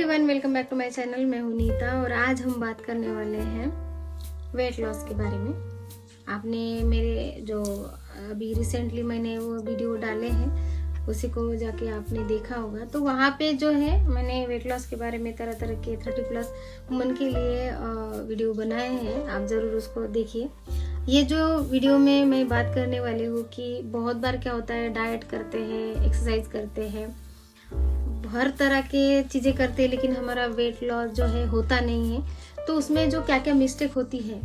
Everyone, welcome back to my channel. मैं हूं नीता और आज हम बात करने वाले हैं वेट लॉस के बारे में। आपने मेरे जो अभी रिसेंटली मैंने वो वीडियो डाले हैं उसी को जाके आपने देखा होगा, तो वहाँ पे जो है मैंने वेट लॉस के बारे में तरह तरह के 30+ वुमन के लिए वीडियो बनाए हैं। आप ज़रूर उसको देखिए। ये जो वीडियो में मैं बात करने वाली हूँ कि बहुत बार क्या होता है, डाइट करते हैं, एक्सरसाइज करते हैं, हर तरह के चीज़ें करते हैं, लेकिन हमारा वेट लॉस जो है होता नहीं है। तो उसमें जो क्या क्या मिस्टेक होती है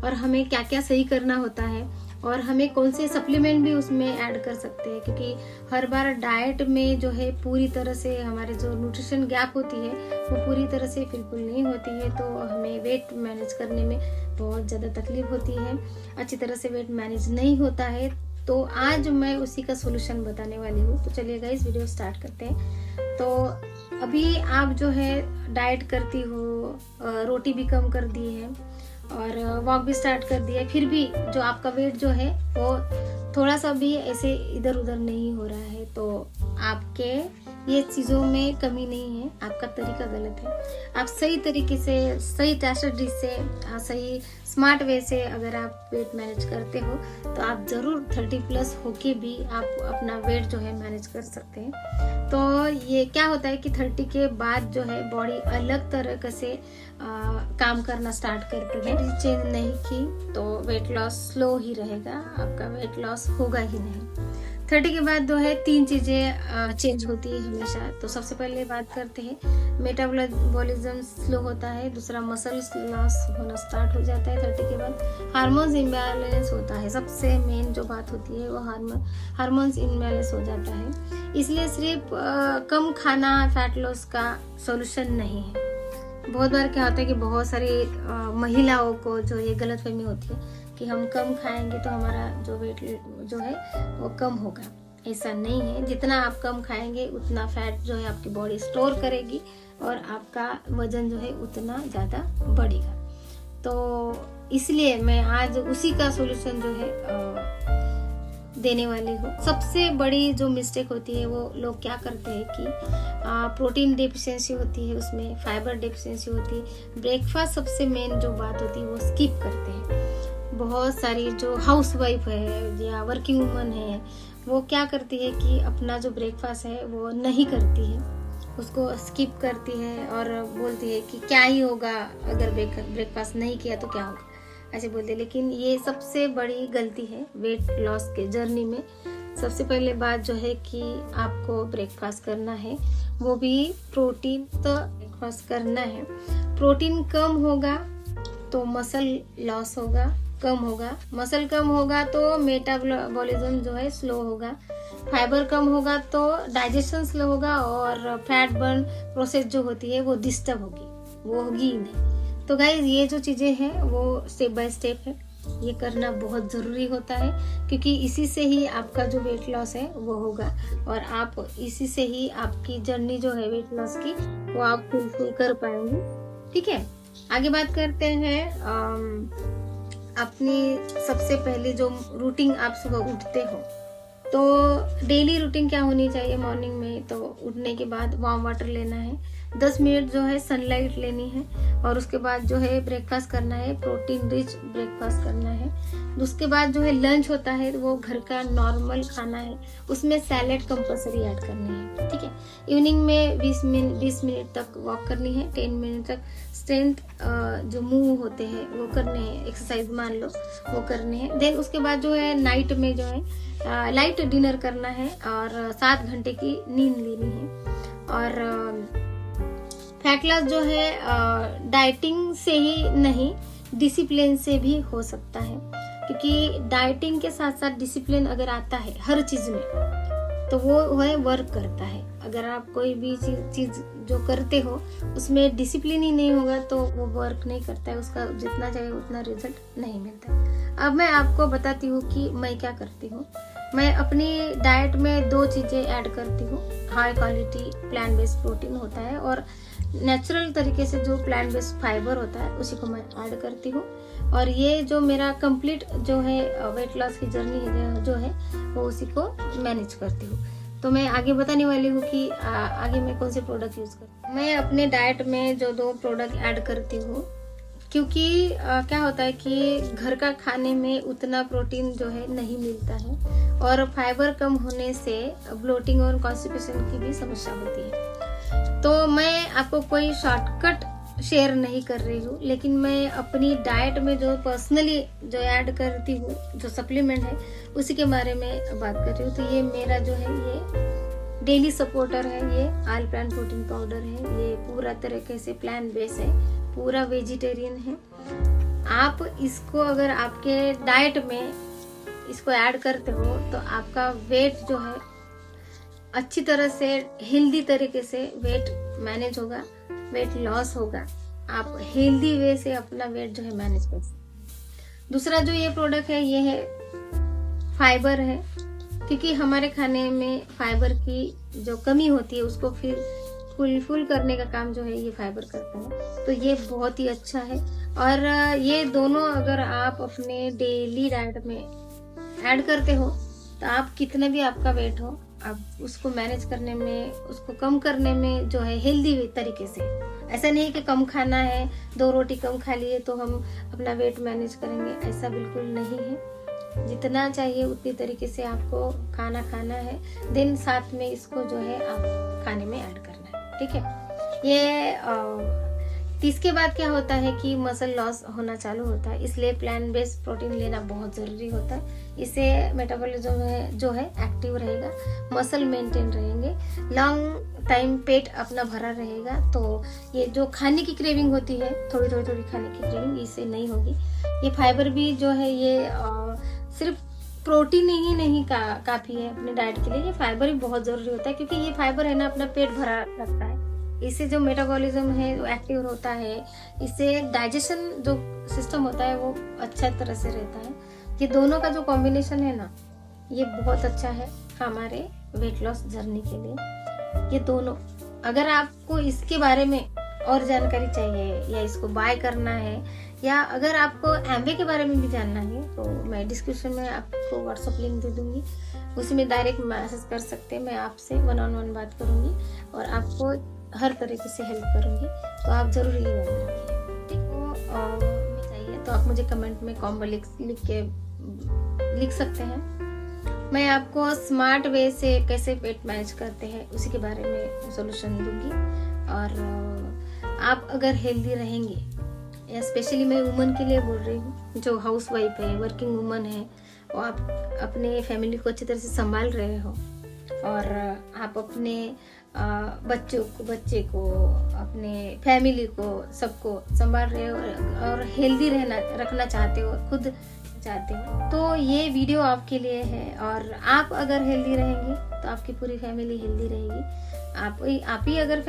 और हमें क्या क्या सही करना होता है और हमें कौन से सप्लीमेंट भी उसमें ऐड कर सकते हैं, क्योंकि हर बार डाइट में जो है पूरी तरह से हमारे जो न्यूट्रिशन गैप होती है वो पूरी तरह से बिल्कुल नहीं होती है। तो हमें वेट मैनेज करने में बहुत ज़्यादा तकलीफ होती है, अच्छी तरह से वेट मैनेज नहीं होता है। तो आज मैं उसी का सोल्यूशन बताने वाली हूँ। तो चलिए गाइस, वीडियो स्टार्ट करते हैं। तो अभी आप जो है डाइट करती हो, रोटी भी कम कर दी है और वॉक भी स्टार्ट कर दिया है, फिर भी जो आपका वेट जो है वो थोड़ा सा भी ऐसे इधर उधर नहीं हो रहा है, तो आपके ये चीज़ों में कमी नहीं है, आपका तरीका गलत है। आप सही तरीके से, सही स्ट्रैटेजी से, सही स्मार्ट वे से अगर आप वेट मैनेज करते हो तो आप ज़रूर 30+ होके भी आप अपना वेट जो है मैनेज कर सकते हैं। तो ये क्या होता है कि 30 के बाद जो है बॉडी अलग तरह से काम करना स्टार्ट करती है। चेंज नहीं की तो वेट लॉस स्लो ही रहेगा, आपका वेट लॉस होगा ही नहीं। 30 के बाद जो है 3 चीज़ें चेंज होती है हमेशा। तो सबसे पहले बात करते हैं, मेटाबॉलिज्म स्लो होता है, दूसरा मसल लॉस होना स्टार्ट हो जाता है 30 के बाद, हार्मोन्स इम्बैलेंस होता है। सबसे मेन जो बात होती है वो हार्मोन्स इम्बैलेंस हो जाता है। इसलिए सिर्फ कम खाना फैट लॉस का सॉल्यूशन नहीं है। बहुत बार क्या होता है कि बहुत सारी महिलाओं को जो ये गलतफहमी होती है कि हम कम खाएंगे तो हमारा जो वेट जो है वो कम होगा। ऐसा नहीं है, जितना आप कम खाएंगे उतना फैट जो है आपकी बॉडी स्टोर करेगी और आपका वजन जो है उतना ज़्यादा बढ़ेगा। तो इसलिए मैं आज उसी का सॉल्यूशन जो है देने वाली हूँ। सबसे बड़ी जो मिस्टेक होती है वो लोग क्या करते हैं कि प्रोटीन डेफिशिएंसी होती है, उसमें फाइबर डेफिशिएंसी होती है, ब्रेकफास्ट सबसे मेन जो बात होती है वो स्किप करते हैं। बहुत सारी जो हाउस वाइफ है या वर्किंग वुमन है वो क्या करती है कि अपना जो ब्रेकफास्ट है वो नहीं करती है, उसको स्किप करती है और बोलती है कि क्या ही होगा अगर ब्रेकफास्ट नहीं किया तो क्या होगा, ऐसे बोलते। लेकिन ये सबसे बड़ी गलती है वेट लॉस के जर्नी में। सबसे पहले बात जो है कि आपको ब्रेकफास्ट करना है, वो भी प्रोटीन तो ब्रेकफास्ट करना है। प्रोटीन कम होगा तो मसल लॉस होगा, कम होगा, मसल कम होगा तो मेटाबॉलिज्म जो है स्लो होगा, फाइबर कम होगा तो डाइजेशन स्लो होगा और फैट बर्न प्रोसेस जो होती है वो डिस्टर्ब होगी, वो होगी ही नहीं। तो गाइज, ये जो चीज़ें हैं वो स्टेप बाय स्टेप है, ये करना बहुत ज़रूरी होता है, क्योंकि इसी से ही आपका जो वेट लॉस है वो होगा और आप इसी से ही आपकी जर्नी जो है वेट लॉस की वो आप फुलफिल कर पाएंगे। ठीक है, आगे बात करते हैं। अपनी सबसे पहले जो रूटीन आप सुबह उठते हो, तो डेली रूटीन क्या होनी चाहिए मॉर्निंग में, तो उठने के बाद वार्म वाटर लेना है, 10 मिनट जो है सनलाइट लेनी है और उसके बाद जो है ब्रेकफास्ट करना है, प्रोटीन रिच ब्रेकफास्ट करना है। उसके बाद जो है लंच होता है वो घर का नॉर्मल खाना है, उसमें सैलेड कंपलसरी ऐड करनी है। ठीक है, इवनिंग में 20 मिनट तक वॉक करनी है, 10 मिनट तक स्ट्रेंथ जो मूव होते हैं वो करने हैं, एक्सरसाइज मान लो वो करने हैं। देन उसके बाद जो है नाइट में जो है लाइट डिनर करना है और 7 घंटे की नींद लेनी है। और फैट लॉस जो है डाइटिंग से ही नहीं, डिसिप्लिन से भी हो सकता है, क्योंकि डाइटिंग के साथ साथ डिसिप्लिन अगर आता है हर चीज में तो वो है वर्क करता है। अगर आप कोई भी चीज जो करते हो उसमें डिसिप्लिन ही नहीं होगा तो वो वर्क नहीं करता है, उसका जितना चाहिए उतना रिजल्ट नहीं मिलता। अब मैं आपको बताती हूँ कि मैं क्या करती हूँ। मैं अपनी डाइट में 2 चीज़ें ऐड करती हूँ। High quality plant based protein होता है और नेचुरल तरीके से जो प्लांट बेस्ड फाइबर होता है उसी को मैं ऐड करती हूँ। और ये जो मेरा कंप्लीट जो है वेट लॉस की जर्नी जो है वो उसी को मैनेज करती हूँ। तो मैं आगे बताने वाली हूँ कि आगे मैं कौन से प्रोडक्ट यूज़ करती हूँ। मैं अपने डाइट में जो 2 प्रोडक्ट ऐड करती हूँ, क्योंकि क्या होता है कि घर का खाने में उतना प्रोटीन जो है नहीं मिलता है और फाइबर कम होने से ब्लोटिंग और कॉन्स्टिपेशन की भी समस्या होती है। तो मैं आपको कोई शॉर्टकट शेयर नहीं कर रही हूँ, लेकिन मैं अपनी डाइट में जो पर्सनली जो ऐड करती हूँ, जो सप्लीमेंट है, उसी के बारे में बात कर रही हूँ। तो ये मेरा जो है ये डेली सपोर्टर है, ये ऑल प्लांट प्रोटीन पाउडर है। ये पूरा तरीके से प्लांट बेस है, पूरा वेजिटेरियन है। आप इसको अगर आपके डाइट में इसको ऐड करते हो तो आपका वेट जो है अच्छी तरह से हेल्दी तरीके से वेट मैनेज होगा, वेट लॉस होगा। आप हेल्दी वे से अपना वेट जो है मैनेज कर सकते। दूसरा जो ये प्रोडक्ट है ये है फाइबर है, क्योंकि हमारे खाने में फाइबर की जो कमी होती है उसको फिर फुल करने का काम जो है ये फाइबर करता है। तो ये बहुत ही अच्छा है और ये दोनों अगर आप अपने डेली डाइट में ऐड करते हो तो आप कितना भी आपका वेट हो, आप उसको मैनेज करने में, उसको कम करने में जो है हेल्दी तरीके से। ऐसा नहीं कि कम खाना है, 2 रोटी कम खा लिए तो हम अपना वेट मैनेज करेंगे, ऐसा बिल्कुल नहीं है। जितना चाहिए उतनी तरीके से आपको खाना खाना है, दिन साथ में इसको जो है आप खाने में ऐड करना है, ठीक है। ये इसके बाद क्या होता है कि मसल लॉस होना चालू होता है, इसलिए प्लांट बेस्ड प्रोटीन लेना बहुत जरूरी होता है। इससे मेटाबॉलिज्म जो है एक्टिव रहेगा, मसल मेंटेन रहेंगे, लॉन्ग टाइम पेट अपना भरा रहेगा। तो ये जो खाने की क्रेविंग होती है, थोड़ी खाने की क्रेविंग, इससे नहीं होगी। ये फाइबर भी जो है ये सिर्फ प्रोटीन ही नहीं काफी है अपने डाइट के लिए, ये फाइबर भी बहुत जरूरी होता है, क्योंकि ये फाइबर है ना अपना पेट भरा रखता है। इससे जो मेटाबॉलिज्म है वो एक्टिव होता है, इससे डाइजेशन जो सिस्टम होता है वो अच्छा तरह से रहता है। ये दोनों का जो कॉम्बिनेशन है ना, ये बहुत अच्छा है हमारे वेट लॉस जर्नी के लिए। ये दोनों, अगर आपको इसके बारे में और जानकारी चाहिए या इसको बाय करना है, या अगर आपको एमवे के बारे में भी जानना है, तो मैं डिस्क्रिप्शन में आपको व्हाट्सएप लिंक दे दूंगी, उसी में डायरेक्ट मैसेज कर सकते हैं। मैं आपसे 1-on-1 बात करूंगी और आपको हर तरीके से हेल्प करूंगी, तो आप जरूर ये ठीक हो। चाहिए तो आप मुझे कमेंट में कॉम्बो लिख सकते हैं। मैं आपको स्मार्ट वे से कैसे वेट मैनेज करते हैं उसी के बारे में सोल्यूशन दूंगी। और आप अगर हेल्दी रहेंगे, या स्पेशली मैं वुमन के लिए बोल रही हूँ, जो हाउस वाइफ है, वर्किंग वुमन है, और आप अपने फैमिली को अच्छी तरह से संभाल रहे हो और आप अपने बच्चे को, अपने फैमिली को, सबको संभाल रहे हो और हेल्दी रखना चाहते हो, खुद चाहते हो, तो ये वीडियो आपके लिए है। और आप अगर हेल्दी रहेंगे तो आपकी पूरी फैमिली हेल्दी रहेगी। आप ही अगर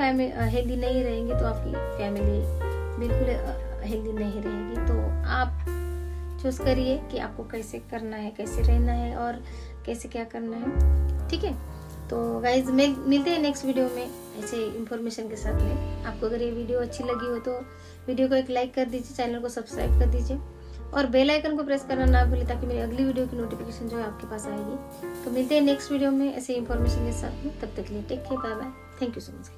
हेल्दी नहीं रहेंगे तो आपकी फैमिली बिल्कुल हेल्दी नहीं रहेगी। तो आप चूज करिए कि आपको कैसे करना है, कैसे रहना है और कैसे क्या करना है, ठीक है। तो गाइज मिलते हैं नेक्स्ट वीडियो में ऐसे इंफॉर्मेशन के साथ में। आपको अगर ये वीडियो अच्छी लगी हो तो वीडियो को एक लाइक कर दीजिए, चैनल को सब्सक्राइब कर दीजिए और बेल आइकन को प्रेस करना ना भूलें, ताकि मेरी अगली वीडियो की नोटिफिकेशन जो है आपके पास आएगी। तो मिलते हैं नेक्स्ट वीडियो में ऐसे इंफॉर्मेशन के साथ में। तब तक के लिए take care, bye bye, thank you so much.